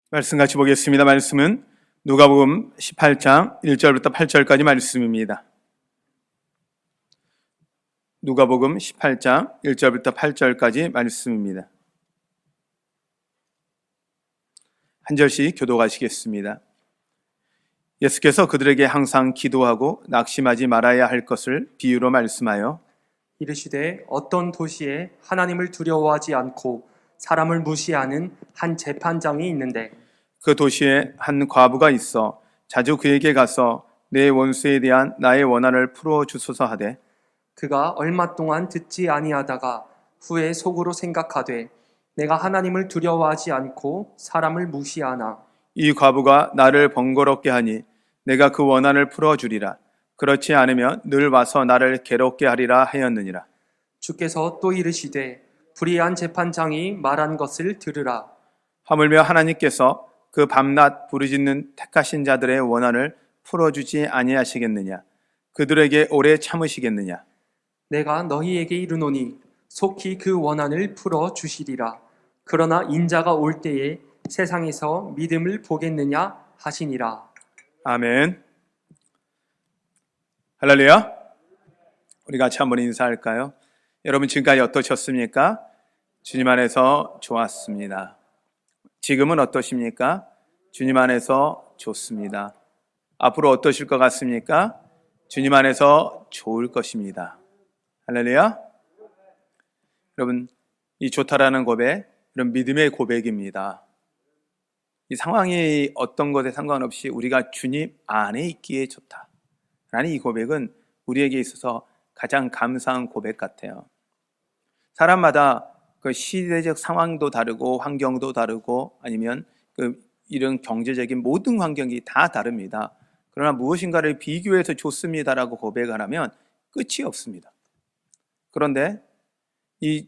말씀 같이 보겠습니다. 말씀은 누가복음 18장 1절부터 8절까지 말씀입니다. 누가복음 18장 1절부터 8절까지 말씀입니다. 한 절씩 교독하시겠습니다. 예수께서 그들에게 항상 기도하고 낙심하지 말아야 할 것을 비유로 말씀하여 이르시되 어떤 도시에 하나님을 두려워하지 않고 사람을 무시하는 한 재판장이 있는데 그 도시에 한 과부가 있어 자주 그에게 가서 내 원수에 대한 나의 원한을 풀어 주소서 하되 그가 얼마 동안 듣지 아니하다가 후에 속으로 생각하되 내가 하나님을 두려워하지 않고 사람을 무시하나 이 과부가 나를 번거롭게 하니 내가 그 원한을 풀어 주리라. 그렇지 않으면 늘 와서 나를 괴롭게 하리라 하였느니라. 주께서 또 이르시되 불의한 재판장이 말한 것을 들으라. 하물며 하나님께서 그 밤낮 부르짖는 택하신 자들의 원한을 풀어주지 아니하시겠느냐? 그들에게 오래 참으시겠느냐? 내가 너희에게 이르노니 속히 그 원한을 풀어 주시리라. 그러나 인자가 올 때에 세상에서 믿음을 보겠느냐 하시니라. 아멘. 할렐루야. 우리 같이 한번 인사할까요? 여러분 지금까지 어떠셨습니까? 주님 안에서 좋았습니다. 지금은 어떠십니까? 주님 안에서 좋습니다. 앞으로 어떠실 것 같습니까? 주님 안에서 좋을 것입니다. 할렐루야. 여러분, 이 좋다라는 고백, 이런 믿음의 고백입니다. 이 상황이 어떤 것에 상관없이 우리가 주님 안에 있기에 좋다라는 이 고백은 우리에게 있어서 가장 감사한 고백 같아요. 사람마다 그 시대적 상황도 다르고 환경도 다르고 아니면 이런 경제적인 모든 환경이 다 다릅니다. 그러나 무엇인가를 비교해서 좋습니다라고 고백을 하면 끝이 없습니다. 그런데 이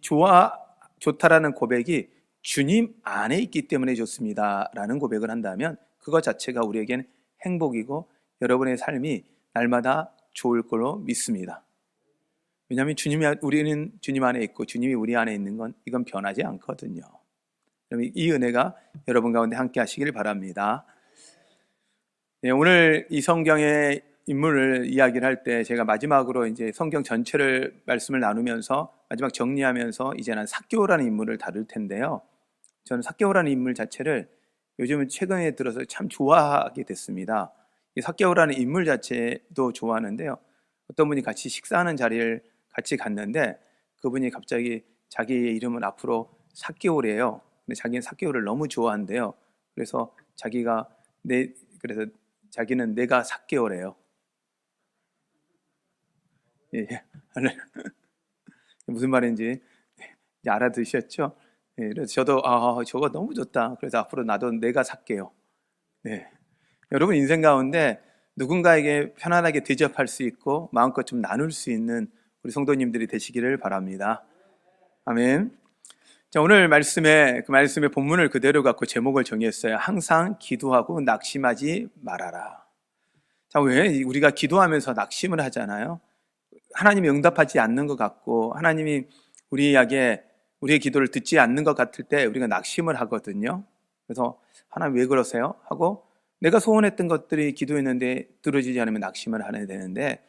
좋다라는 고백이 주님 안에 있기 때문에 좋습니다라는 고백을 한다면 그것 자체가 우리에겐 행복이고 여러분의 삶이 날마다 좋을 걸로 믿습니다. 왜냐하면 우리는 주님 안에 있고 주님이 우리 안에 있는 건 이건 변하지 않거든요. 이 은혜가 여러분 가운데 함께 하시길 바랍니다. 네, 오늘 이 성경의 인물을 이야기를 할 때 제가 마지막으로 이제 성경 전체를 말씀을 나누면서 마지막 정리하면서 이제는 삭개오라는 인물을 다룰 텐데요. 저는 삭개오라는 인물 자체를 요즘은 최근에 들어서 참 좋아하게 됐습니다. 이 삭개오라는 인물 자체도 좋아하는데요. 어떤 분이 같이 식사하는 자리를 같이 갔는데 그분이 갑자기 자기의 이름은 앞으로 삭개오래요. 근데 자기는 삭개오를 너무 좋아한대요. 그래서 그래서 자기는 내가 삭개오래요. 예, 무슨 말인지 이제 알아두셨죠? 예, 그래서 저도 저거 너무 좋다. 그래서 앞으로 나도 내가 살게요. 네. 여러분 인생 가운데 누군가에게 편안하게 대접할 수 있고 마음껏 좀 나눌 수 있는 우리 성도님들이 되시기를 바랍니다. 아멘. 자, 오늘 말씀의 본문을 그대로 갖고 제목을 정했어요. 항상 기도하고 낙심하지 말아라. 자, 왜 우리가 기도하면서 낙심을 하잖아요? 하나님이 응답하지 않는 것 같고 하나님이 우리의 기도를 듣지 않는 것 같을 때 우리가 낙심을 하거든요. 그래서 하나님 왜 그러세요? 하고 내가 소원했던 것들이 기도했는데 들어지지 않으면 낙심을 하게 되는데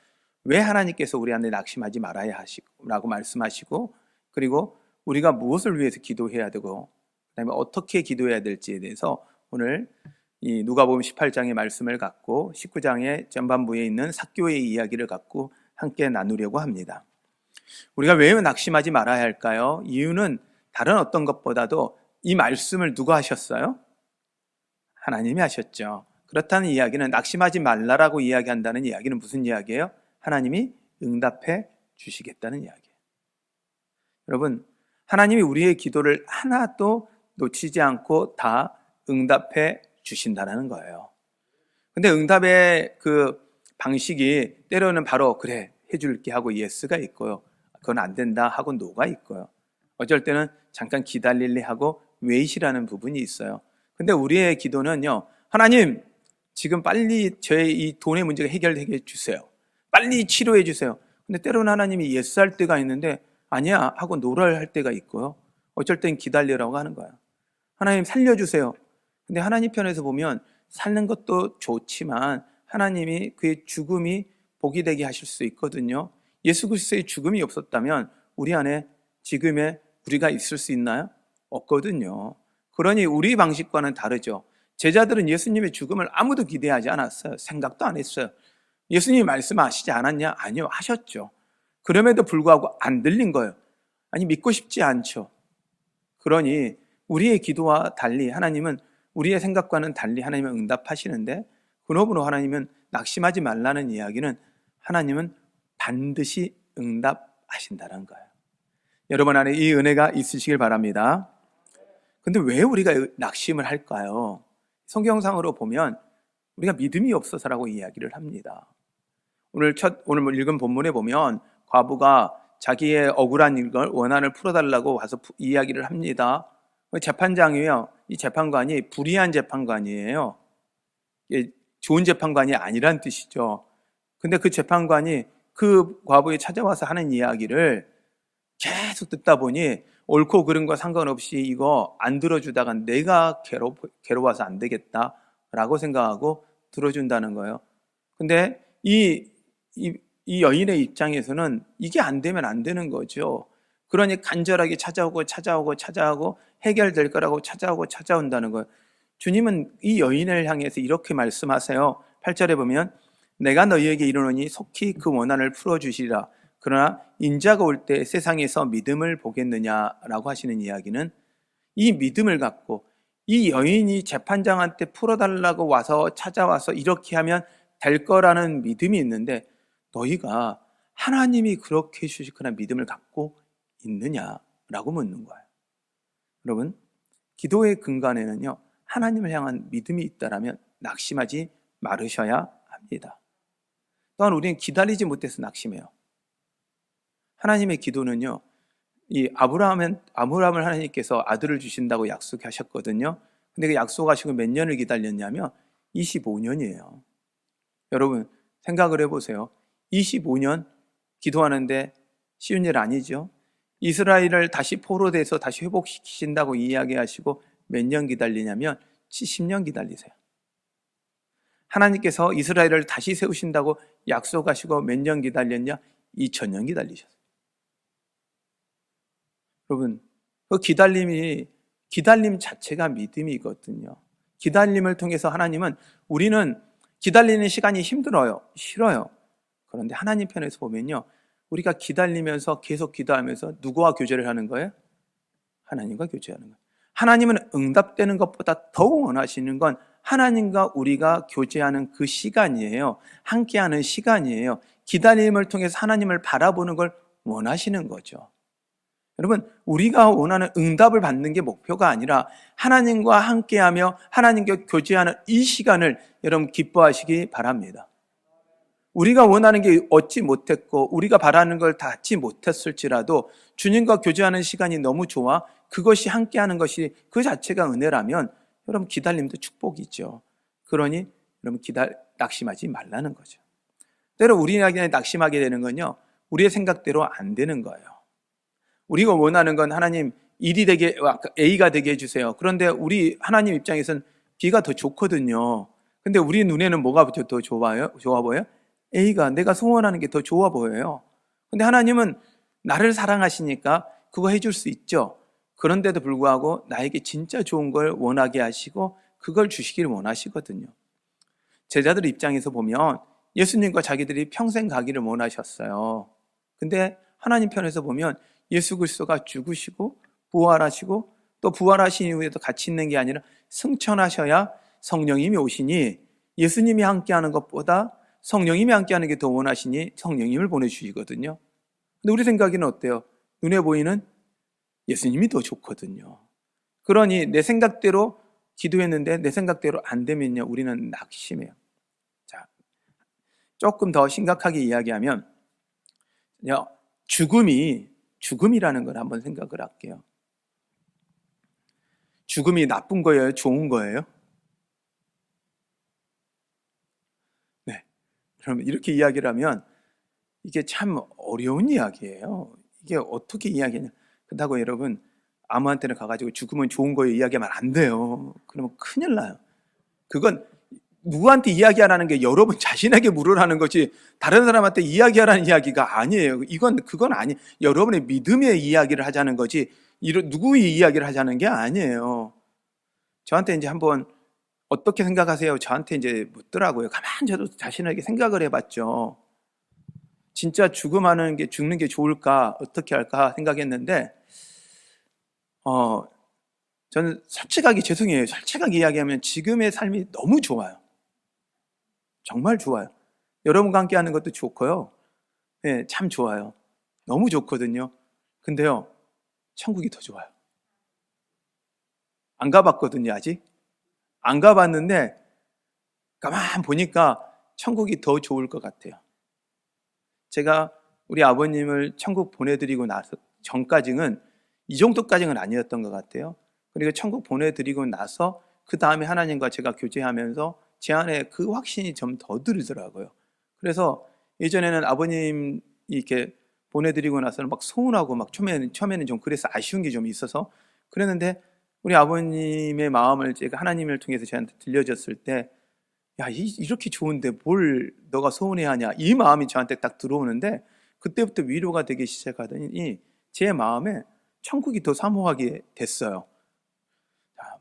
왜 하나님께서 우리 안에 낙심하지 말아야 하시고 말씀하시고 그리고 우리가 무엇을 위해서 기도해야 되고 그다음에 어떻게 기도해야 될지에 대해서 오늘 이 누가복음 18장의 말씀을 갖고 19장의 전반부에 있는 삭개오의 이야기를 갖고 함께 나누려고 합니다. 우리가 왜 낙심하지 말아야 할까요? 이유는 다른 어떤 것보다도 이 말씀을 누가 하셨어요? 하나님이 하셨죠. 그렇다는 이야기는 낙심하지 말라라고 이야기한다는 이야기는 무슨 이야기예요? 하나님이 응답해 주시겠다는 이야기예요. 여러분, 하나님이 우리의 기도를 하나도 놓치지 않고 다 응답해 주신다는 거예요. 근데 응답의 그 방식이 때로는 바로 그래 해줄게 하고 예스가 있고요. 그건 안 된다 하고 노가 있고요. 어쩔 때는 잠깐 기다릴래 하고 웨이시라는 부분이 있어요. 근데 우리의 기도는요. 하나님 지금 빨리 저의 이 돈의 문제가 해결되게 해주세요. 빨리 치료해 주세요. 근데 때로는 하나님이 예스 할 때가 있는데 아니야 하고 노를 할 때가 있고요. 어쩔 땐 기다리라고 하는 거예요. 하나님 살려주세요. 근데 하나님 편에서 보면 사는 것도 좋지만 하나님이 그의 죽음이 복이 되게 하실 수 있거든요. 예수 그리스도의 죽음이 없었다면 우리 안에 지금의 우리가 있을 수 있나요? 없거든요. 그러니 우리 방식과는 다르죠. 제자들은 예수님의 죽음을 아무도 기대하지 않았어요. 생각도 안 했어요. 예수님이 말씀하시지 않았냐? 아니요, 하셨죠. 그럼에도 불구하고 안 들린 거예요. 아니, 믿고 싶지 않죠. 그러니 우리의 기도와 달리 하나님은 우리의 생각과는 달리 하나님은 응답하시는데, 그러므로 하나님은 낙심하지 말라는 이야기는 하나님은 반드시 응답하신다는 거예요. 여러분 안에 이 은혜가 있으시길 바랍니다. 근데 왜 우리가 낙심을 할까요? 성경상으로 보면 우리가 믿음이 없어서라고 이야기를 합니다. 오늘 읽은 본문에 보면 과부가 자기의 억울한 걸 원한을 풀어달라고 와서 이야기를 합니다. 재판장이요, 이 재판관이 불의한 재판관이에요. 좋은 재판관이 아니란 뜻이죠. 근데 그 재판관이 그 과부에 찾아와서 하는 이야기를 계속 듣다 보니 옳고 그른 거 상관없이 이거 안 들어주다가 내가 괴로워서 안 되겠다라고 생각하고 들어준다는 거예요. 근데 이 여인의 입장에서는 이게 안 되면 안 되는 거죠. 그러니 간절하게 찾아오고 해결될 거라고 찾아온다는 거예요. 주님은 이 여인을 향해서 이렇게 말씀하세요. 8절에 보면 내가 너희에게 이르노니 속히 그 원한을 풀어주시리라. 그러나 인자가 올 때 세상에서 믿음을 보겠느냐라고 하시는 이야기는 이 믿음을 갖고 이 여인이 재판장한테 풀어달라고 찾아와서 이렇게 하면 될 거라는 믿음이 있는데 너희가 하나님이 그렇게 해주실 거라는 믿음을 갖고 있느냐라고 묻는 거예요. 여러분, 기도의 근간에는요, 하나님을 향한 믿음이 있다라면 낙심하지 말으셔야 합니다. 또한 우리는 기다리지 못해서 낙심해요. 하나님의 기도는요, 이 아브라함을 하나님께서 아들을 주신다고 약속하셨거든요. 근데 그 약속하시고 몇 년을 기다렸냐면 25년이에요. 여러분 생각을 해보세요. 25년 기도하는데 쉬운 일 아니죠. 이스라엘을 다시 포로돼서 다시 회복시키신다고 이야기하시고 몇 년 기다리냐면 70년 기다리세요. 하나님께서 이스라엘을 다시 세우신다고 약속하시고 몇 년 기다렸냐? 2000년 기다리셨어요. 여러분, 그 기다림 자체가 믿음이거든요. 기다림을 통해서 하나님은, 우리는 기다리는 시간이 힘들어요. 싫어요. 그런데 하나님 편에서 보면요, 우리가 기다리면서 계속 기도하면서 누구와 교제를 하는 거예요? 하나님과 교제하는 거예요. 하나님은 응답되는 것보다 더 원하시는 건 하나님과 우리가 교제하는 그 시간이에요. 함께하는 시간이에요. 기다림을 통해서 하나님을 바라보는 걸 원하시는 거죠. 여러분, 우리가 원하는 응답을 받는 게 목표가 아니라 하나님과 함께하며 하나님과 교제하는 이 시간을 여러분 기뻐하시기 바랍니다. 우리가 원하는 게 얻지 못했고 우리가 바라는 걸 받지 못했을지라도 주님과 교제하는 시간이 너무 좋아 그것이 함께하는 것이 그 자체가 은혜라면 여러분 기다림도 축복이죠. 그러니 여러분 낙심하지 말라는 거죠. 때로 우리에게 낙심하게 되는 건요, 우리의 생각대로 안 되는 거예요. 우리가 원하는 건 하나님 일이 되게, A가 되게 해주세요. 그런데 우리 하나님 입장에서는 B가 더 좋거든요. 근데 우리 눈에는 뭐가 더 좋아 보여요? A가, 내가 소원하는 게 더 좋아 보여요. 근데 하나님은 나를 사랑하시니까 그거 해줄 수 있죠. 그런데도 불구하고 나에게 진짜 좋은 걸 원하게 하시고 그걸 주시기를 원하시거든요. 제자들 입장에서 보면 예수님과 자기들이 평생 가기를 원하셨어요. 근데 하나님 편에서 보면 예수 그리스도가 죽으시고 부활하시고 또 부활하신 이후에도 같이 있는 게 아니라 승천하셔야 성령님이 오시니 예수님이 함께하는 것보다 성령님이 함께하는 게 더 원하시니 성령님을 보내주시거든요. 근데 우리 생각에는 어때요? 눈에 보이는 예수님이 더 좋거든요. 그러니 내 생각대로 기도했는데 내 생각대로 안 되면요, 우리는 낙심해요. 자, 조금 더 심각하게 이야기하면 죽음이라는 걸 한번 생각을 할게요. 죽음이 나쁜 거예요? 좋은 거예요? 네. 그러면 이렇게 이야기를 하면 이게 참 어려운 이야기예요. 이게 어떻게 이야기하냐. 그렇다고 여러분, 아무한테나 가가지고 죽으면 좋은 거에 이야기하면 안 돼요. 그러면 큰일 나요. 그건 누구한테 이야기하라는 게 여러분 자신에게 물으라는 거지 다른 사람한테 이야기하라는 이야기가 아니에요. 그건 아니. 여러분의 믿음의 이야기를 하자는 거지 누구의 이야기를 하자는 게 아니에요. 저한테 이제 한번 어떻게 생각하세요? 저한테 이제 묻더라고요. 가만히 저도 자신에게 생각을 해봤죠. 진짜 죽는 게 좋을까? 어떻게 할까? 생각했는데, 저는 솔직하게 죄송해요. 솔직하게 이야기하면 지금의 삶이 너무 좋아요. 정말 좋아요. 여러분과 함께 하는 것도 좋고요. 네, 참 좋아요. 너무 좋거든요. 근데요, 천국이 더 좋아요. 안 가봤거든요, 아직. 안 가봤는데, 가만 보니까 천국이 더 좋을 것 같아요. 제가 우리 아버님을 천국 보내드리고 나서 전까지는 이 정도까지는 아니었던 것 같아요. 그리고 천국 보내드리고 나서 그 다음에 하나님과 제가 교제하면서 제 안에 그 확신이 좀 더 들더라고요. 그래서 예전에는 아버님 이렇게 보내드리고 나서는 막 서운하고 막 처음에는 좀 그래서 아쉬운 게 좀 있어서 그랬는데 우리 아버님의 마음을 제가 하나님을 통해서 저한테 들려줬을 때 야, 이렇게 좋은데 뭘 너가 서운해하냐 이 마음이 저한테 딱 들어오는데 그때부터 위로가 되기 시작하더니 제 마음에 천국이 더 사모하게 됐어요. 자,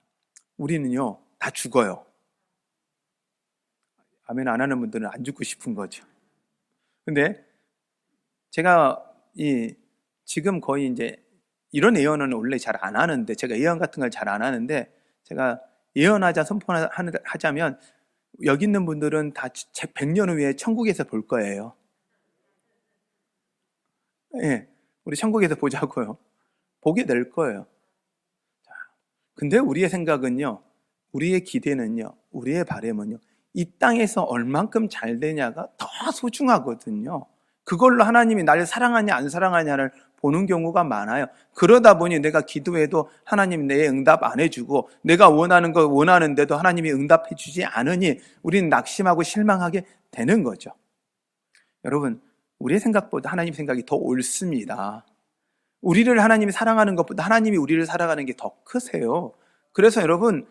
우리는요 다 죽어요. 아멘 안 하는 분들은 안 죽고 싶은 거죠. 근데 제가 지금 거의 이제 이런 예언은 원래 잘 안 하는데 제가 예언 같은 걸 잘 안 하는데 제가 예언하자 선포하자면 여기 있는 분들은 다 100년 후에 천국에서 볼 거예요. 예, 우리 천국에서 보자고요. 보게 될 거예요. 자, 근데 우리의 생각은요, 우리의 기대는요, 우리의 바람은요, 이 땅에서 얼만큼 잘 되냐가 더 소중하거든요. 그걸로 하나님이 나를 사랑하냐 안 사랑하냐를 보는 경우가 많아요. 그러다 보니 내가 기도해도 하나님이 내 응답 안 해주고 내가 원하는 거 원하는데도 하나님이 응답해 주지 않으니 우리는 낙심하고 실망하게 되는 거죠. 여러분, 우리의 생각보다 하나님 생각이 더 옳습니다. 우리를 하나님이 사랑하는 것보다 하나님이 우리를 사랑하는 게 더 크세요. 그래서 여러분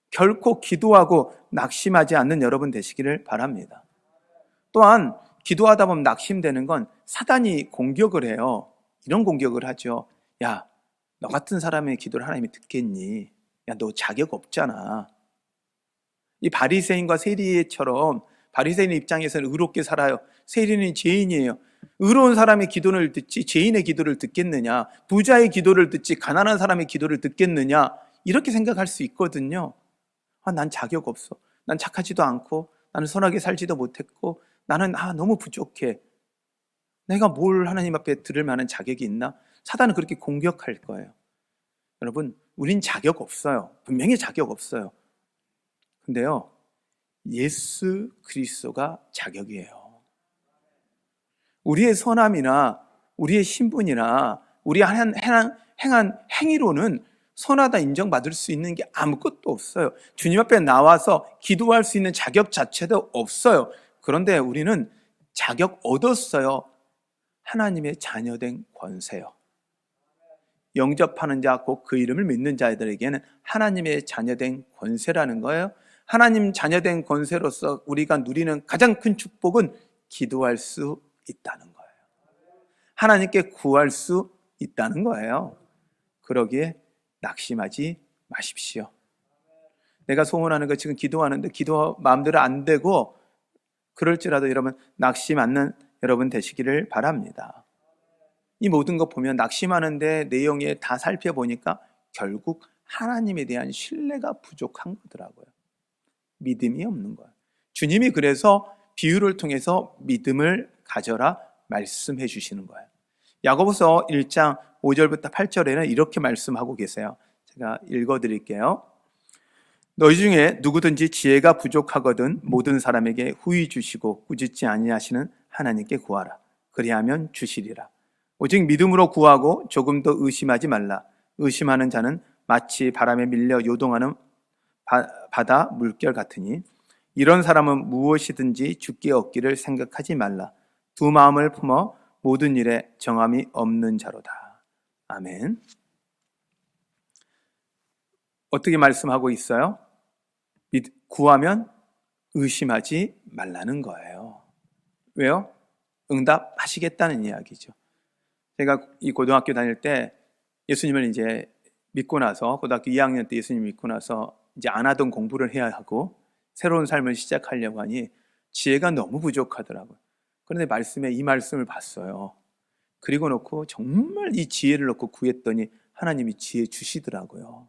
결코 기도하고 낙심하지 않는 여러분 되시기를 바랍니다. 또한 기도하다 보면 낙심되는 건 사단이 공격을 해요. 이런 공격을 하죠. 야, 너 같은 사람의 기도를 하나님이 듣겠니? 야, 너 자격 없잖아. 이 바리새인과 세리처럼 바리새인의 입장에서는 의롭게 살아요. 세리는 죄인이에요. 의로운 사람의 기도를 듣지 죄인의 기도를 듣겠느냐? 부자의 기도를 듣지 가난한 사람의 기도를 듣겠느냐? 이렇게 생각할 수 있거든요. 난 자격 없어. 난 착하지도 않고 나는 선하게 살지도 못했고 나는 너무 부족해. 내가 뭘 하나님 앞에 들을 만한 자격이 있나? 사단은 그렇게 공격할 거예요. 여러분, 우린 자격 없어요. 분명히 자격 없어요. 근데요, 예수 그리스도가 자격이에요. 우리의 선함이나 우리의 신분이나 우리 행한 행위로는 선하다 인정받을 수 있는 게 아무것도 없어요. 주님 앞에 나와서 기도할 수 있는 자격 자체도 없어요. 그런데 우리는 자격 얻었어요. 하나님의 자녀된 권세요. 영접하는 자, 곧 그 이름을 믿는 자들에게는 하나님의 자녀된 권세라는 거예요. 하나님 자녀된 권세로서 우리가 누리는 가장 큰 축복은 기도할 수 있다는 거예요. 하나님께 구할 수 있다는 거예요. 그러기에 낙심하지 마십시오. 내가 소원하는 거 지금 기도하는데 기도 마음대로 안 되고 그럴지라도 여러분 낙심 않는 여러분 되시기를 바랍니다. 이 모든 거 보면 낙심하는데 내용에 다 살펴보니까 결국 하나님에 대한 신뢰가 부족한 거더라고요. 믿음이 없는 거예요. 주님이 그래서 비유를 통해서 믿음을 가져라 말씀해 주시는 거예요. 야고보서 1장 5절부터 8절에는 이렇게 말씀하고 계세요. 제가 읽어드릴게요. 너희 중에 누구든지 지혜가 부족하거든 모든 사람에게 후히 주시고 꾸짖지 아니하시는 하나님께 구하라. 그리하면 주시리라. 오직 믿음으로 구하고 조금 더 의심하지 말라. 의심하는 자는 마치 바람에 밀려 요동하는 바다 물결 같으니 이런 사람은 무엇이든지 주께 얻기를 생각하지 말라. 두 마음을 품어 모든 일에 정함이 없는 자로다. 아멘. 어떻게 말씀하고 있어요? 구하면 의심하지 말라는 거예요. 왜요? 응답하시겠다는 이야기죠. 제가 이 고등학교 다닐 때 예수님을 이제 믿고 나서, 고등학교 2학년 때 예수님 믿고 나서 이제 안 하던 공부를 해야 하고 새로운 삶을 시작하려고 하니 지혜가 너무 부족하더라고요. 그런데 말씀에 이 말씀을 봤어요. 그리고 놓고 정말 이 지혜를 놓고 구했더니 하나님이 지혜 주시더라고요.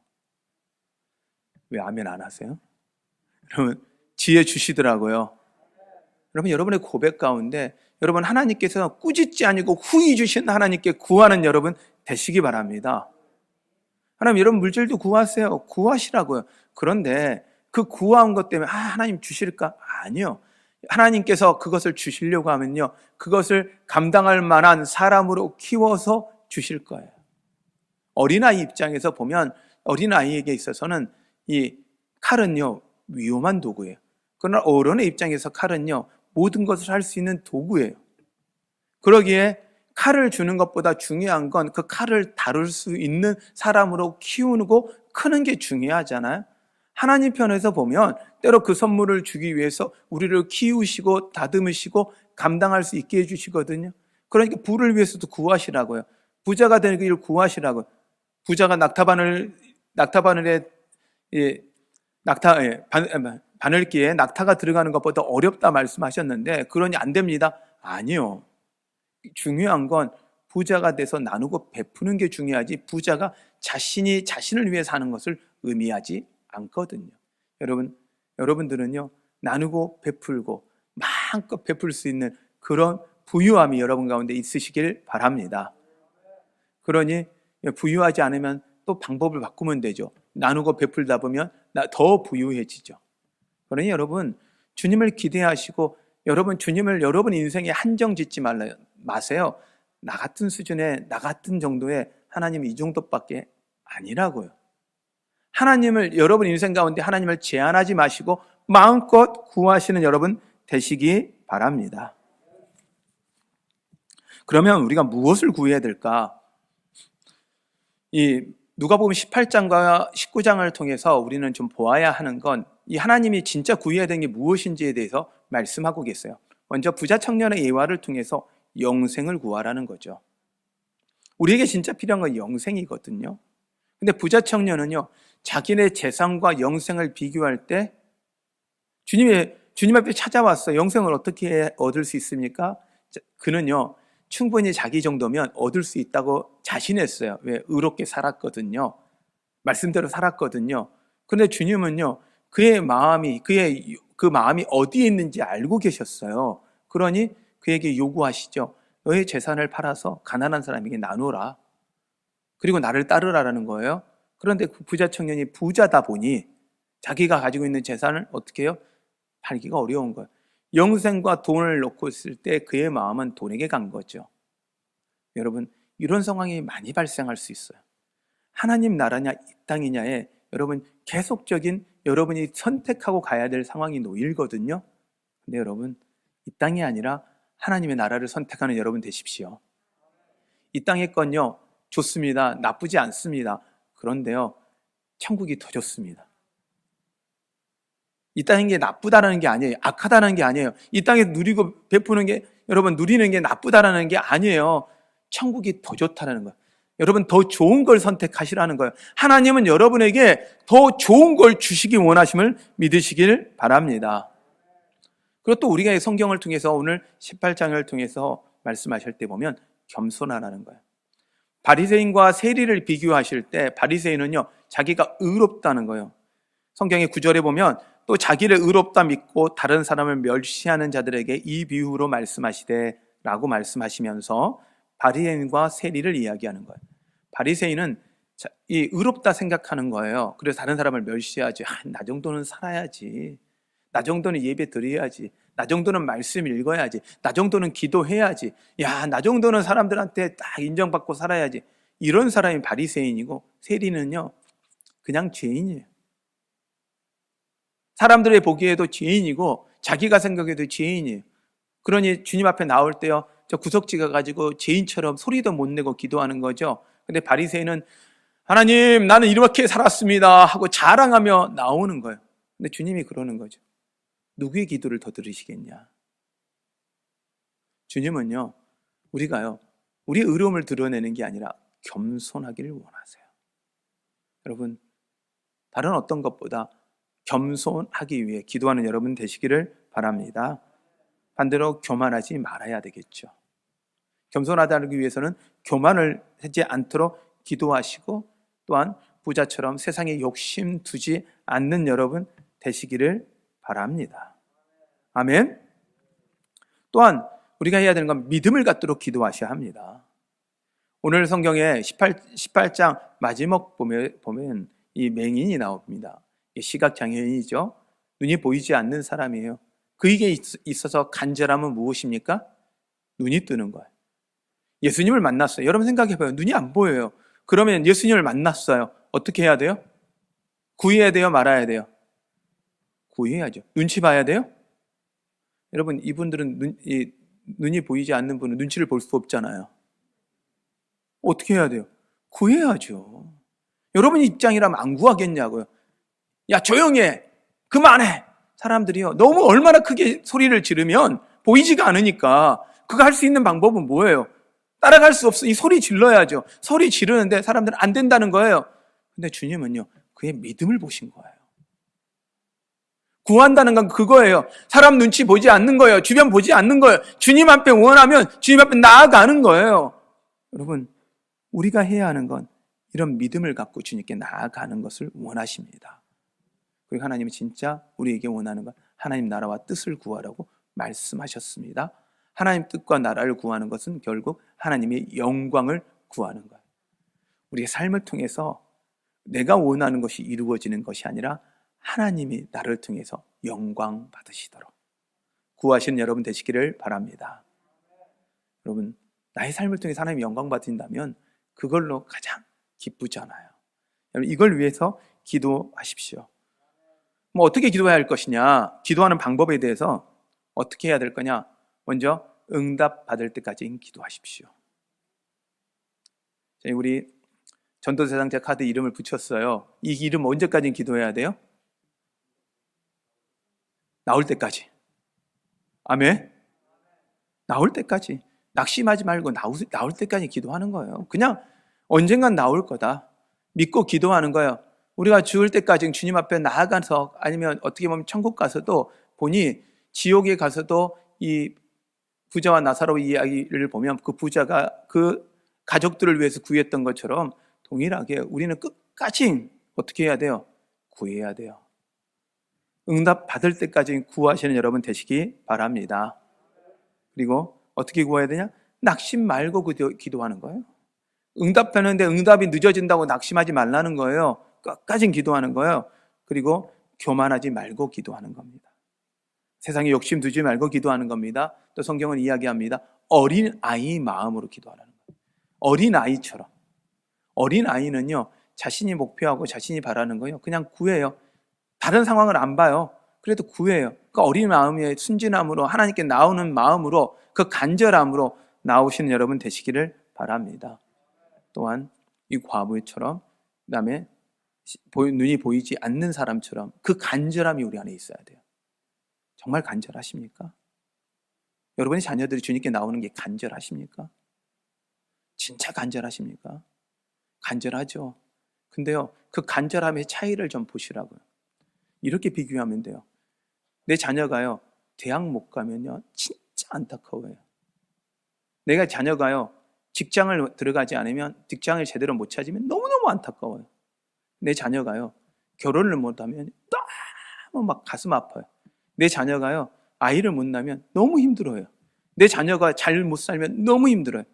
왜 아멘 안 하세요? 여러분, 지혜 주시더라고요. 여러분의 고백 가운데 여러분 하나님께서 꾸짖지 아니고 후히 주신 하나님께 구하는 여러분 되시기 바랍니다. 하나님, 여러분 물질도 구하세요. 구하시라고요. 그런데 그 구한 것 때문에 하나님 주실까? 아니요. 하나님께서 그것을 주시려고 하면요, 그것을 감당할 만한 사람으로 키워서 주실 거예요. 어린아이 입장에서 보면 어린아이에게 있어서는 이 칼은요 위험한 도구예요. 그러나 어른의 입장에서 칼은요 모든 것을 할 수 있는 도구예요. 그러기에 칼을 주는 것보다 중요한 건 그 칼을 다룰 수 있는 사람으로 키우고 크는 게 중요하잖아요. 하나님 편에서 보면 때로 그 선물을 주기 위해서 우리를 키우시고 다듬으시고 감당할 수 있게 해주시거든요. 그러니까 부를 위해서도 구하시라고요. 부자가 되기를 구하시라고요. 부자가 바늘기에 낙타가 들어가는 것보다 어렵다 말씀하셨는데, 그러니 안 됩니다. 아니요. 중요한 건 부자가 돼서 나누고 베푸는 게 중요하지, 부자가 자신이 자신을 위해 사는 것을 의미하지 않거든요. 여러분들은요 나누고 베풀고 마음껏 베풀 수 있는 그런 부유함이 여러분 가운데 있으시길 바랍니다. 그러니 부유하지 않으면 또 방법을 바꾸면 되죠. 나누고 베풀다 보면 더 부유해지죠. 그러니 여러분 주님을 기대하시고 주님을 여러분 인생에 한정 짓지 마세요. 나 같은 수준의, 나 같은 정도의 하나님이 이 정도밖에 아니라고요. 하나님을 여러분 인생 가운데 하나님을 제한하지 마시고 마음껏 구하시는 여러분 되시기 바랍니다. 그러면 우리가 무엇을 구해야 될까? 이 누가복음 18장과 19장을 통해서 우리는 좀 보아야 하는 건 이 하나님이 진짜 구해야 되는 게 무엇인지에 대해서 말씀하고 계세요. 먼저 부자 청년의 예화를 통해서 영생을 구하라는 거죠. 우리에게 진짜 필요한 건 영생이거든요. 근데 부자 청년은요 자기네 재산과 영생을 비교할 때 주님 앞에 찾아왔어요. 영생을 어떻게 얻을 수 있습니까? 그는요 충분히 자기 정도면 얻을 수 있다고 자신했어요. 왜? 의롭게 살았거든요. 말씀대로 살았거든요. 그런데 주님은요 그의 마음이 어디에 있는지 알고 계셨어요. 그러니 그에게 요구하시죠. 너의 재산을 팔아서 가난한 사람에게 나누라. 그리고 나를 따르라라는 거예요. 그런데 그 부자 청년이 부자다 보니 자기가 가지고 있는 재산을 어떻게 해요? 팔기가 어려운 거예요. 영생과 돈을 놓고 있을 때 그의 마음은 돈에게 간 거죠. 여러분 이런 상황이 많이 발생할 수 있어요. 하나님 나라냐 이 땅이냐에 여러분 계속적인 여러분이 선택하고 가야 될 상황이 놓이거든요. 근데 여러분 이 땅이 아니라 하나님의 나라를 선택하는 여러분 되십시오. 이 땅의 건요 좋습니다. 나쁘지 않습니다. 그런데요 천국이 더 좋습니다. 이 땅인 게 나쁘다는 게 아니에요. 악하다는 게 아니에요. 이 땅에 누리고 베푸는 게 여러분 누리는 게 나쁘다는 게 아니에요. 천국이 더 좋다는 거예요. 여러분 더 좋은 걸 선택하시라는 거예요. 하나님은 여러분에게 더 좋은 걸 주시기 원하심을 믿으시길 바랍니다. 그리고 또 우리가 성경을 통해서 오늘 18장을 통해서 말씀하실 때 보면 겸손하라는 거예요. 바리새인과 세리를 비교하실 때 바리새인은요 자기가 의롭다는 거예요. 성경의 9절에 보면 또 자기를 의롭다 믿고 다른 사람을 멸시하는 자들에게 이 비유로 말씀하시되 라고 말씀하시면서 바리새인과 세리를 이야기하는 거예요. 바리새인은 이 의롭다 생각하는 거예요. 그래서 다른 사람을 멸시하지. 나 정도는 살아야지. 나 정도는 예배 드려야지. 나 정도는 말씀 읽어야지. 나 정도는 기도해야지. 나 정도는 사람들한테 딱 인정받고 살아야지. 이런 사람이 바리새인이고 세리는요 그냥 죄인이에요. 사람들의 보기에도 죄인이고 자기가 생각해도 죄인이에요. 그러니 주님 앞에 나올 때요 저 구석지가 가지고 죄인처럼 소리도 못 내고 기도하는 거죠. 근데 바리새인은 하나님, 나는 이렇게 살았습니다 하고 자랑하며 나오는 거예요. 근데 주님이 그러는 거죠. 누구의 기도를 더 들으시겠냐? 주님은요, 우리가요, 우리의 의로움을 드러내는 게 아니라 겸손하기를 원하세요. 여러분, 다른 어떤 것보다 겸손하기 위해 기도하는 여러분 되시기를 바랍니다. 반대로 교만하지 말아야 되겠죠. 겸손하다기 위해서는 교만을 하지 않도록 기도하시고, 또한 부자처럼 세상에 욕심 두지 않는 여러분 되시기를 바랍니다. 아멘. 또한 우리가 해야 되는 건 믿음을 갖도록 기도하셔야 합니다. 오늘 성경에 18장 마지막 보면 이 맹인이 나옵니다. 시각장애인이죠. 눈이 보이지 않는 사람이에요. 그에게 있어서 간절함은 무엇입니까? 눈이 뜨는 거예요. 예수님을 만났어요. 여러분 생각해봐요. 눈이 안 보여요. 그러면 예수님을 만났어요. 어떻게 해야 돼요? 구해야 돼요? 말아야 돼요? 구해야죠. 눈치 봐야 돼요? 여러분, 이분들은 눈이 보이지 않는 분은 눈치를 볼 수 없잖아요. 어떻게 해야 돼요? 구해야죠. 여러분 입장이라면 안 구하겠냐고요. 야, 조용히 해. 그만해. 사람들이요, 너무 얼마나 크게 소리를 지르면 보이지가 않으니까 그거 할 수 있는 방법은 뭐예요? 따라갈 수 없어. 이 소리 질러야죠. 소리 지르는데 사람들은 안 된다는 거예요. 근데 주님은요, 그의 믿음을 보신 거예요. 구한다는 건 그거예요. 사람 눈치 보지 않는 거예요. 주변 보지 않는 거예요. 주님 앞에 원하면 주님 앞에 나아가는 거예요. 여러분, 우리가 해야 하는 건 이런 믿음을 갖고 주님께 나아가는 것을 원하십니다. 그리고 하나님이 진짜 우리에게 원하는 건 하나님 나라와 뜻을 구하라고 말씀하셨습니다. 하나님 뜻과 나라를 구하는 것은 결국 하나님의 영광을 구하는 거예요. 우리의 삶을 통해서 내가 원하는 것이 이루어지는 것이 아니라 하나님이 나를 통해서 영광 받으시도록 구하시는 여러분 되시기를 바랍니다. 여러분, 나의 삶을 통해서 하나님이 영광 받으신다면 그걸로 가장 기쁘잖아요. 여러분, 이걸 위해서 기도하십시오. 뭐 어떻게 기도해야 할 것이냐, 기도하는 방법에 대해서 어떻게 해야 될 거냐, 먼저 응답 받을 때까지 기도하십시오. 우리 전도대상자 카드 이름을 붙였어요. 이 이름 언제까지 기도해야 돼요? 나올 때까지. 아멘. 나올 때까지. 낙심하지 말고 나올 때까지 기도하는 거예요. 그냥 언젠간 나올 거다 믿고 기도하는 거예요. 우리가 죽을 때까지 주님 앞에 나아가서, 아니면 어떻게 보면 천국 가서도 보니, 지옥에 가서도 이 부자와 나사로 이야기를 보면 그 부자가 그 가족들을 위해서 구했던 것처럼 동일하게 우리는 끝까지 어떻게 해야 돼요? 구해야 돼요. 응답 받을 때까지 구하시는 여러분 되시기 바랍니다. 그리고 어떻게 구해야 되냐? 낙심 말고 기도하는 거예요. 응답하는데 응답이 늦어진다고 낙심하지 말라는 거예요. 끝까지 기도하는 거예요. 그리고 교만하지 말고 기도하는 겁니다. 세상에 욕심 두지 말고 기도하는 겁니다. 또 성경은 이야기합니다. 어린 아이 마음으로 기도하라는 거예요. 어린 아이처럼. 어린 아이는요, 자신이 목표하고 자신이 바라는 거예요. 그냥 구해요. 다른 상황을 안 봐요. 그래도 구해요. 그 어린 마음의 순진함으로, 하나님께 나오는 마음으로, 그 간절함으로 나오시는 여러분 되시기를 바랍니다. 또한 이 과부처럼, 그 다음에 눈이 보이지 않는 사람처럼 그 간절함이 우리 안에 있어야 돼요. 정말 간절하십니까? 여러분의 자녀들이 주님께 나오는 게 간절하십니까? 진짜 간절하십니까? 간절하죠. 근데요, 그 간절함의 차이를 좀 보시라고요. 이렇게 비교하면 돼요. 내 자녀가요, 대학 못 가면요, 진짜 안타까워요. 내가 자녀가요, 직장을 들어가지 않으면, 직장을 제대로 못 찾으면 너무너무 안타까워요. 내 자녀가요, 결혼을 못하면 너무 막 가슴 아파요. 내 자녀가요, 아이를 못 낳으면 너무 힘들어요. 내 자녀가 잘 못 살면 너무 힘들어요.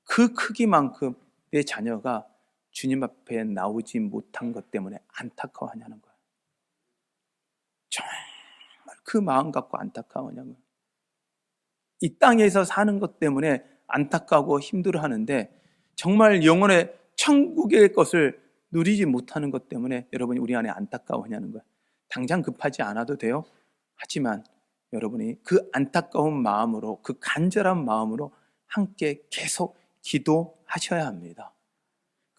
그 크기만큼 내 자녀가 주님 앞에 나오지 못한 것 때문에 안타까워하냐는 거예요. 정말 그 마음 갖고 안타까워하냐고요. 이 땅에서 사는 것 때문에 안타까워 힘들어하는데, 정말 영혼의 천국의 것을 누리지 못하는 것 때문에 여러분이 우리 안에 안타까워하냐는 거예요. 당장 급하지 않아도 돼요. 하지만 여러분이 그 안타까운 마음으로, 그 간절한 마음으로 함께 계속 기도하셔야 합니다.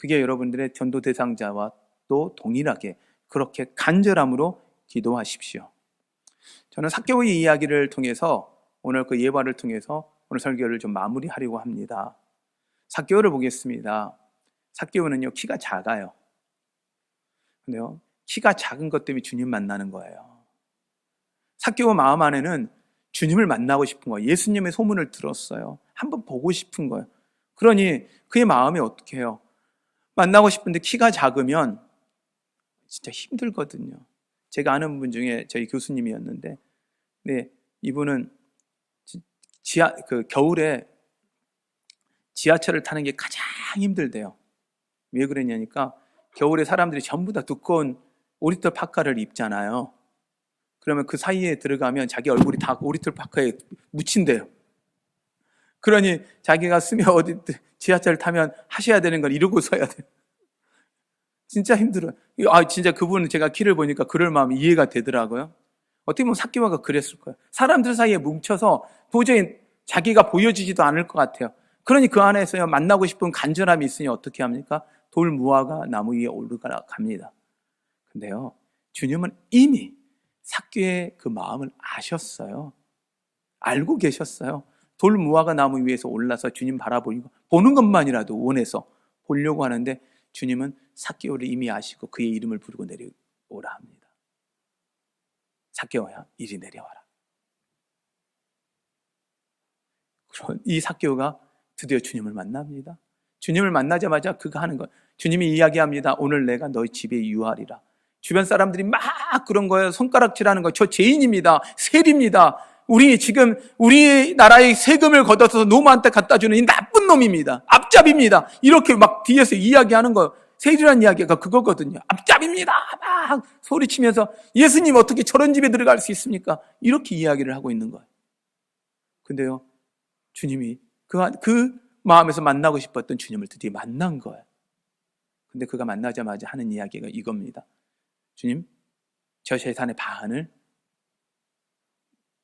그게 여러분들의 전도 대상자와 또 동일하게 그렇게 간절함으로 기도하십시오. 저는 삭개오의 이야기를 통해서 오늘 그 예화를 통해서 오늘 설교를 좀 마무리하려고 합니다. 삭개오를 보겠습니다. 삭개오는요, 키가 작아요. 근데요, 키가 작은 것 때문에 주님 만나는 거예요. 삭개오 마음 안에는 주님을 만나고 싶은 거예요. 예수님의 소문을 들었어요. 한번 보고 싶은 거예요. 그러니 그의 마음이 어떻게 해요? 만나고 싶은데 키가 작으면 진짜 힘들거든요. 제가 아는 분 중에 저희 교수님이었는데, 네, 이분은 겨울에 지하철을 타는 게 가장 힘들대요. 왜 그랬냐니까 겨울에 사람들이 전부 다 두꺼운 오리털 파카를 입잖아요. 그러면 그 사이에 들어가면 자기 얼굴이 다 오리털 파카에 묻힌대요. 그러니 자기가 쓰면 어디 지하철 타면 하셔야 되는 걸 이러고 서야 돼요. 진짜 힘들어요. 진짜 그분은 제가 키를 보니까 그럴 마음이 이해가 되더라고요. 어떻게 보면 삭개오가 그랬을 거예요. 사람들 사이에 뭉쳐서 도저히 자기가 보여지지도 않을 것 같아요. 그러니 그 안에서요, 만나고 싶은 간절함이 있으니 어떻게 합니까? 돌 무화과 나무 위에 올라갑니다. 근데요, 주님은 이미 삭개오의 그 마음을 아셨어요. 알고 계셨어요. 돌 무화과 나무 위에서 올라서 주님 바라보고 보는 것만이라도 원해서 보려고 하는데 주님은 삭개오를 이미 아시고 그의 이름을 부르고 내려오라 합니다. 삭개오야, 이리 내려와라. 그런 이 삭개오가 드디어 주님을 만납니다. 주님을 만나자마자 그가 하는 것, 주님이 이야기합니다. 오늘 내가 너희 집에 유하리라. 주변 사람들이 막 그런 거예요. 손가락질하는 거. 저 죄인입니다. 세리입니다. 우리 나라의 세금을 걷어서 노마한테 갖다 주는 이 나쁜 놈입니다. 앞잡입니다. 이렇게 막 뒤에서 이야기하는 거. 세리라는 이야기가 그거거든요. 앞잡입니다. 막 소리치면서 예수님 어떻게 저런 집에 들어갈 수 있습니까? 이렇게 이야기를 하고 있는 거예요. 근데요, 주님이 그 마음에서 만나고 싶었던 주님을 드디어 만난 거예요. 근데 그가 만나자마자 하는 이야기가 이겁니다. 주님, 저 재산의 반을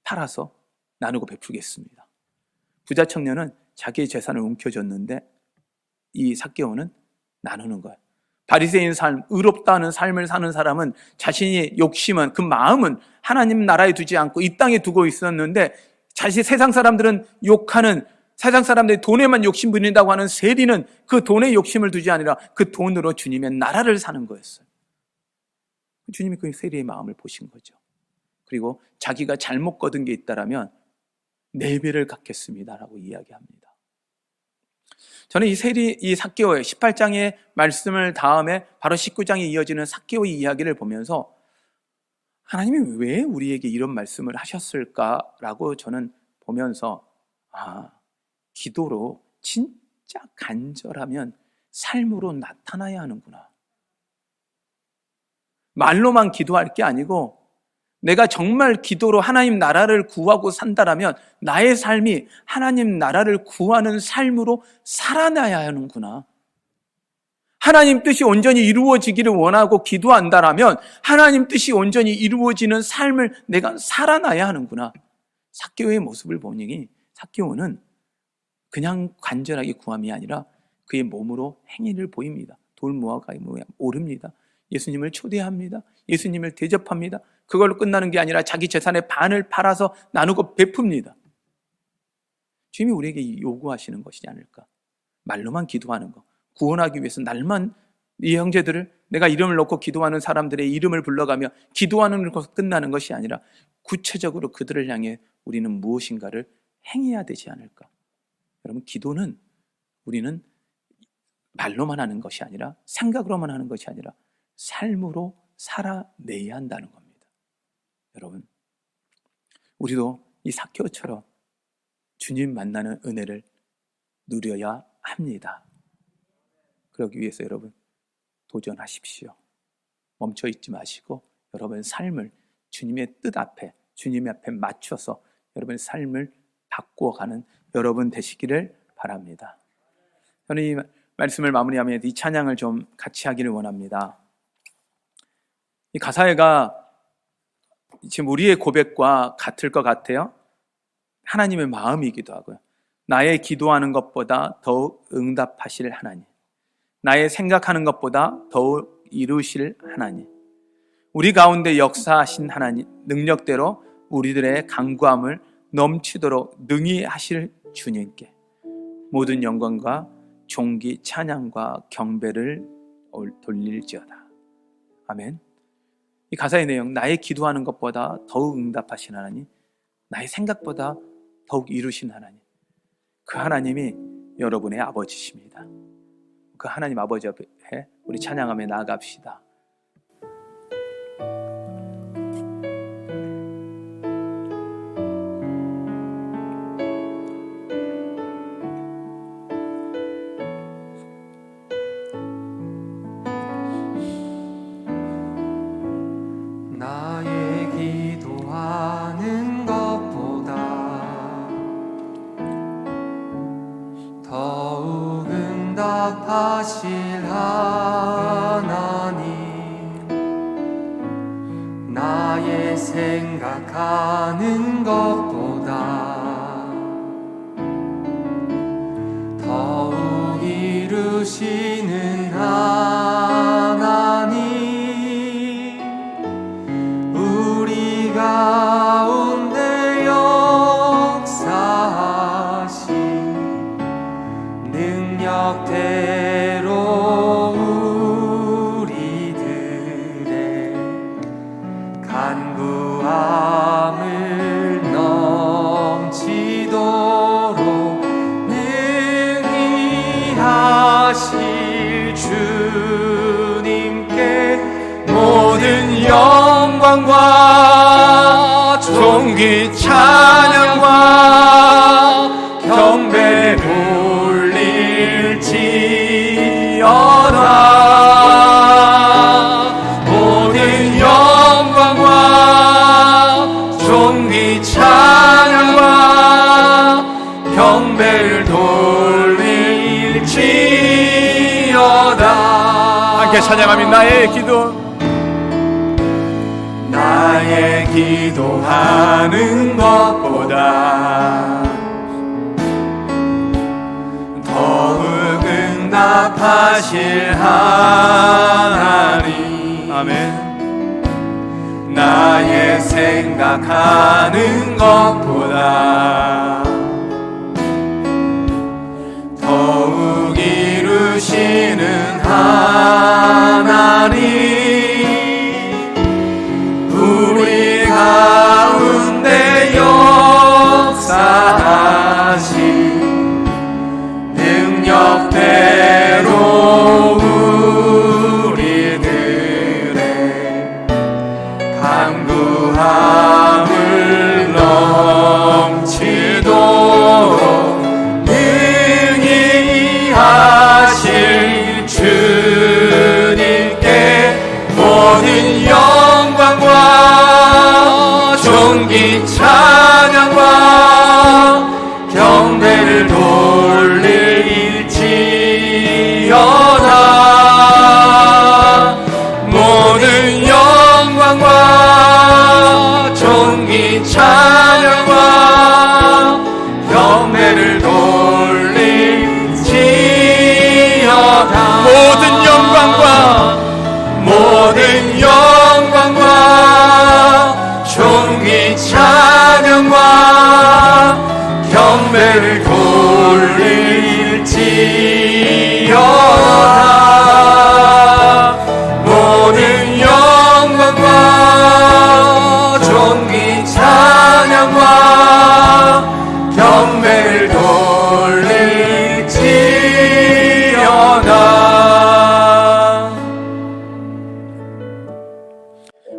팔아서 나누고 베풀겠습니다. 부자 청년은 자기의 재산을 움켜줬는데 이 삭개오는 나누는 거예요. 바리새인 삶, 의롭다는 삶을 사는 사람은 자신이 욕심은, 그 마음은 하나님 나라에 두지 않고 이 땅에 두고 있었는데 세상 사람들은 욕하는, 세상 사람들이 돈에만 욕심 부린다고 하는 세리는 그 돈에 욕심을 두지 아니라 그 돈으로 주님의 나라를 사는 거였어요. 주님이 그 세리의 마음을 보신 거죠. 그리고 자기가 잘못 거둔 게 있다라면 4배를 갚겠습니다라고 이야기합니다. 저는 이 삭개오의 18장의 말씀을 다음에 바로 19장에 이어지는 삭개오의 이야기를 보면서 하나님이 왜 우리에게 이런 말씀을 하셨을까라고 저는 보면서 기도로 진짜 간절하면 삶으로 나타나야 하는구나. 말로만 기도할 게 아니고 내가 정말 기도로 하나님 나라를 구하고 산다라면 나의 삶이 하나님 나라를 구하는 삶으로 살아나야 하는구나. 하나님 뜻이 온전히 이루어지기를 원하고 기도한다라면 하나님 뜻이 온전히 이루어지는 삶을 내가 살아나야 하는구나. 삭개오의 모습을 보니 삭개오는 그냥 간절하게 구함이 아니라 그의 몸으로 행위를 보입니다. 돌 무화과에 오릅니다. 예수님을 초대합니다. 예수님을 대접합니다. 그걸로 끝나는 게 아니라 자기 재산의 반을 팔아서 나누고 베풉니다. 주님이 우리에게 요구하시는 것이지 않을까? 말로만 기도하는 거, 구원하기 위해서 날만 이 형제들을, 내가 이름을 놓고 기도하는 사람들의 이름을 불러가며 기도하는 것으로 끝나는 것이 아니라 구체적으로 그들을 향해 우리는 무엇인가를 행해야 되지 않을까? 여러분, 기도는 우리는 말로만 하는 것이 아니라, 생각으로만 하는 것이 아니라 삶으로 살아내야 한다는 겁니다. 여러분, 우리도 이 삭개오처럼 주님 만나는 은혜를 누려야 합니다. 그러기 위해서 여러분 도전하십시오. 멈춰 있지 마시고 여러분의 삶을 주님의 뜻 앞에, 주님 앞에 맞춰서 여러분의 삶을 바꾸어가는 여러분 되시기를 바랍니다. 저는 이 말씀을 마무리하면서 이 찬양을 좀 같이 하기를 원합니다. 이 가사가 지금 우리의 고백과 같을 것 같아요. 하나님의 마음이기도 하고요. 나의 기도하는 것보다 더욱 응답하실 하나님, 나의 생각하는 것보다 더욱 이루실 하나님, 우리 가운데 역사하신 하나님, 능력대로 우리들의 간구함을 넘치도록 능히 하실 주님께 모든 영광과 존귀, 찬양과 경배를 돌릴지어다. 아멘. 이 가사의 내용, 나의 기도하는 것보다 더욱 응답하신 하나님, 나의 생각보다 더욱 이루신 하나님, 그 하나님이 여러분의 아버지십니다. 그 하나님 아버지 앞에 우리 찬양하며 나아갑시다. 나의 기도하는 것보다 더욱 응답하실 하나님, 나의 생각하는 것보다 더욱 이루시는 하나님, 우리 가운데 역사하신 능력대로 우리들의 간구함을 넘치도록 능히 하실 주님께 모든 영광과 존귀, 찬양과 경배 돌릴지어다. 모든 영광과 존귀, 찬양과 경배를 돌릴지어다. 함께 찬양하며 나의 기도하는 것보다 더욱 응답하실 하나님, 아멘. 나의 생각하는 것보다 더욱 이루시는 하나님, 우리 가운데 역사하신 능력대로 우리들의 간구함을 넘치도록 능히 하실 주님께 모든 영광과 존귀, 찬양과 경배를 돌릴지어다. 모든 영광과 존귀, 찬양과 경배를 돌릴지어다. 모든 영광과 존귀, 찬양과 경배를 돌릴지어다. 모든 영광과 존귀, 찬양과 경배를 돌릴지어다.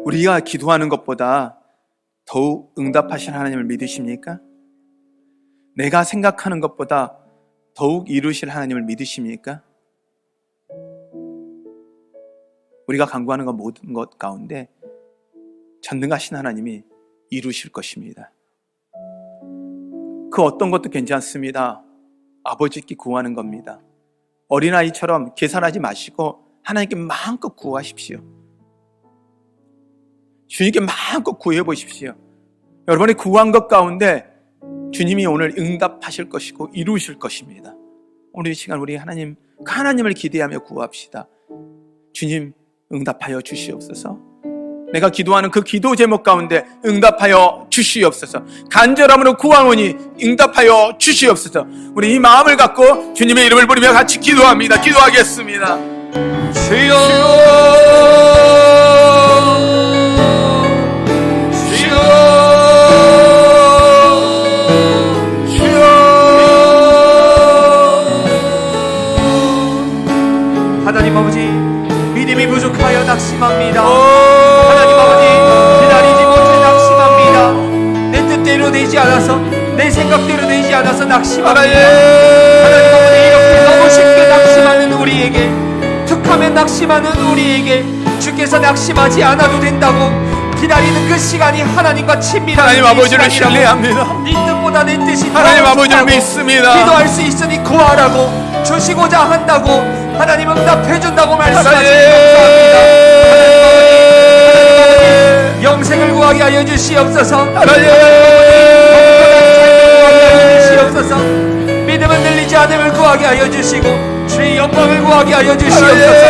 우리가 기도하는 것보다 더욱 응답하신 하나님을 믿으십니까? 내가 생각하는 것보다 더욱 이루실 하나님을 믿으십니까? 우리가 간구하는 것 모든 것 가운데 전능하신 하나님이 이루실 것입니다. 그 어떤 것도 괜찮습니다. 아버지께 구하는 겁니다. 어린아이처럼 계산하지 마시고 하나님께 마음껏 구하십시오. 주님께 마음껏 구해 보십시오. 여러분이 구한 것 가운데 주님이 오늘 응답하실 것이고 이루실 것입니다. 오늘 이 시간 우리 하나님을 기대하며 구합시다. 주님 응답하여 주시옵소서. 내가 기도하는 그 기도 제목 가운데 응답하여 주시옵소서. 간절함으로 구하오니 응답하여 주시옵소서. 우리 이 마음을 갖고 주님의 이름을 부르며 같이 기도합니다. 기도하겠습니다. 주여 주여 주여 하나님 아버지, 믿음이 부족하여 낙심합니다. 하나님 아버지, 기다리지 못해 낙심합니다. 내 뜻대로 되지 않아서, 내 생각대로 되지 않아서 낙심합니다. 하나님 아버지, 이렇게 너무 쉽게 낙심하는 우리에게, 툭하면 낙심하는 우리에게 주께서 낙심하지 않아도 된다고 기다리는 그 시간이 하나님과 친밀한 하나님 아버지를 신뢰합니다. 네 뜻보다 내 뜻이 하나님 더 아버지를 좋다고, 믿습니다. 기도할 수 있으니 구하라고, 주시고자 한다고 하나님 응답해준다고 말씀하시니 감사합니다. 하나님 아버지, 영생을 구하게 하여 주시옵소서. 하나님 주시옵소서. 믿음은 늘리지 않음을 구하게 하여 주시고 주의 영광을 구하게 하여 주시옵소서.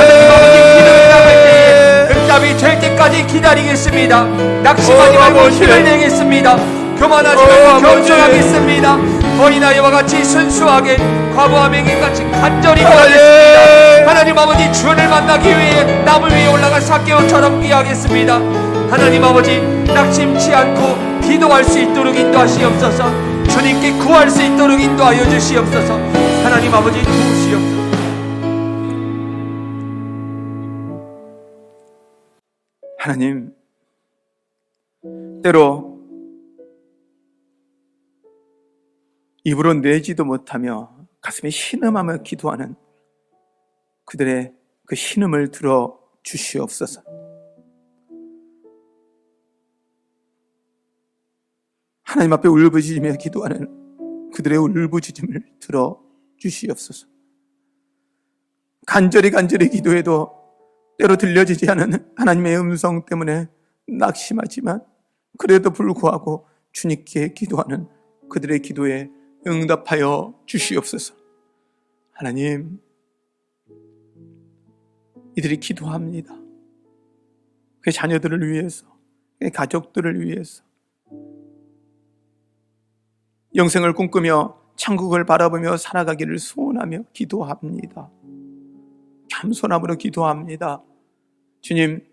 하나님 아버지, 기도를 나갈 때에 응답이 될 때까지 기다리겠습니다. 낙심하지 말고 힘을 내겠습니다. 교만하지 말고 겸손하겠습니다. 어린아이와 같이 순수하게, 과부와 맹인같이 간절히 구하겠습니다. 하나님 아버지, 주를 만나기 위해 나무 위에 올라간 삭개오처럼 귀하겠습니다. 하나님 아버지, 낙심치 않고 기도할 수 있도록 인도하시옵소서. 주님께 구할 수 있도록 인도하여 주시옵소서. 하나님 아버지, 도우시옵소서. 하나님, 때로 입으로 내지도 못하며 가슴에 신음하며 기도하는 그들의 그 신음을 들어 주시옵소서. 하나님 앞에 울부짖으며 기도하는 그들의 울부짖음을 들어 주시옵소서. 간절히 기도해도 때로 들려지지 않은 하나님의 음성 때문에 낙심하지만 그래도 불구하고 주님께 기도하는 그들의 기도에 응답하여 주시옵소서. 하나님, 이들이 기도합니다. 그 자녀들을 위해서, 그 가족들을 위해서, 영생을 꿈꾸며 천국을 바라보며 살아가기를 소원하며 기도합니다. 겸손함으로 기도합니다. 주님,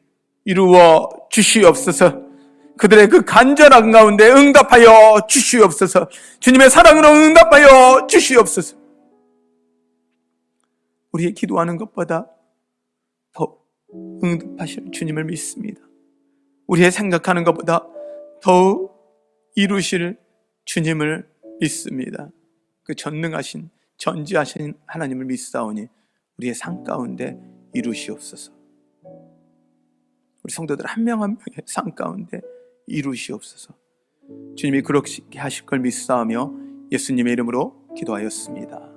이루어 주시옵소서. 그들의 그 간절한 가운데 응답하여 주시옵소서. 주님의 사랑으로 응답하여 주시옵소서. 우리의 기도하는 것보다 더 응답하실 주님을 믿습니다. 우리의 생각하는 것보다 더욱 이루실 주님을 믿습니다. 그 전능하신 전지하신 하나님을 믿사오니 우리의 삶 가운데 이루시옵소서. 우리 성도들 한 명 한 명의 삶 가운데 이루시옵소서. 주님이 그렇게 하실 걸 믿사오며 예수님의 이름으로 기도하였습니다.